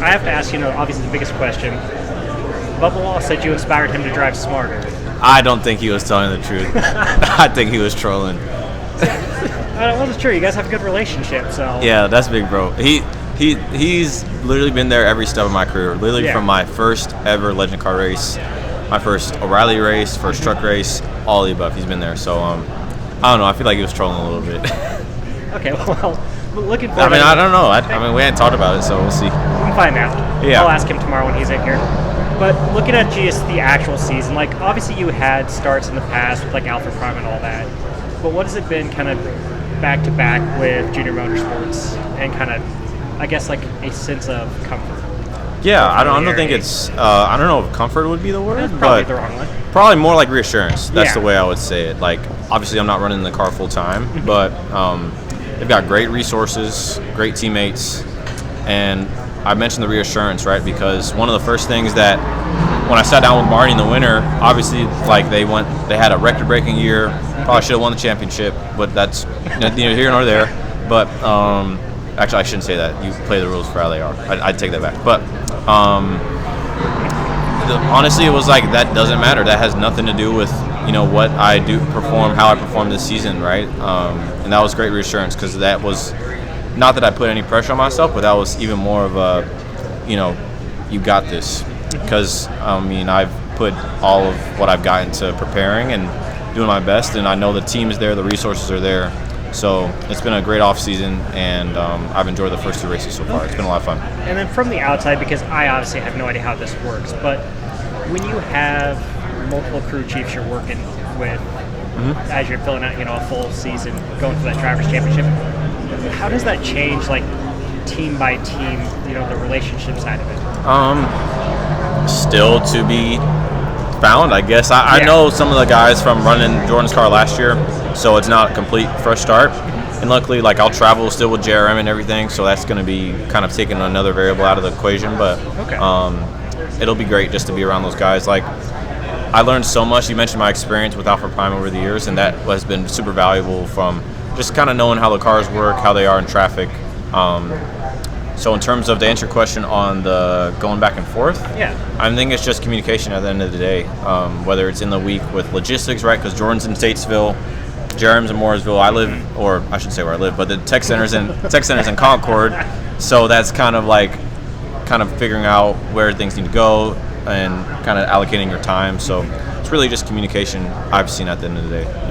I have to ask, obviously the biggest question. Bubba Wallace said you inspired him to drive smarter. I don't think he was telling the truth. I think he was trolling. Well, it's true. You guys have a good relationship, so. Yeah, that's big, bro. He's literally been there every step of my career. Literally from my first ever legend car race, my first O'Reilly race, first truck race, all the above. He's been there. So I don't know. I feel like he was trolling a little bit. Okay, well, looking forward. I don't know. I mean, we hadn't talked about it, so we'll see. We can find out. Yeah. I'll ask him tomorrow when he's in here. But looking at just the actual season, like obviously you had starts in the past with like Alpha Prime and all that. But what has it been kind of back to back with Junior Motorsports and kind of, I guess, like a sense of comfort? Yeah, I don't think it's. I don't know if comfort would be the word, That's probably but the wrong one. probably more like reassurance. That's the way I would say it. Like, obviously, I'm not running the car full time, but they've got great resources, great teammates, and I mentioned the reassurance, right? Because one of the first things that when I sat down with Marty in the winter, obviously, like they had a record-breaking year. Probably should have won the championship, but that's neither here nor there. But actually, I shouldn't say that. You play the rules for how they are. I'd take that back. But honestly, it was like that doesn't matter. That has nothing to do with what I do perform, how I perform this season, right? And that was great reassurance because that was not that I put any pressure on myself, but that was even more of a, you got this. Because I've put all of what I've got into preparing and doing my best, and I know the team is there, the resources are there. So it's been a great off season, and I've enjoyed the first two races so far. It's been a lot of fun. And then from the outside, because I obviously have no idea how this works, but when you have multiple crew chiefs you're working with, as you're filling out, a full season, going for that driver's championship, how does that change, like team by team, the relationship side of it? Still to be found, I guess. I know some of the guys from running Jordan's car last year, so it's not a complete fresh start. And luckily, like I'll travel still with JRM and everything, so that's going to be kind of taking another variable out of the equation. But it'll be great just to be around those guys. Like I learned so much. You mentioned my experience with Alpha Prime over the years, and that has been super valuable from just kind of knowing how the cars work, how they are in traffic. So in terms of to answer your question on the going back and forth, I think it's just communication at the end of the day. Whether it's in the week with logistics, right? Because Jordan's in Statesville, Jerem's in Mooresville. I live, or I shouldn't say where I live, but the tech center's in Concord. So that's kind of figuring out where things need to go and kind of allocating your time. So it's really just communication I've seen at the end of the day.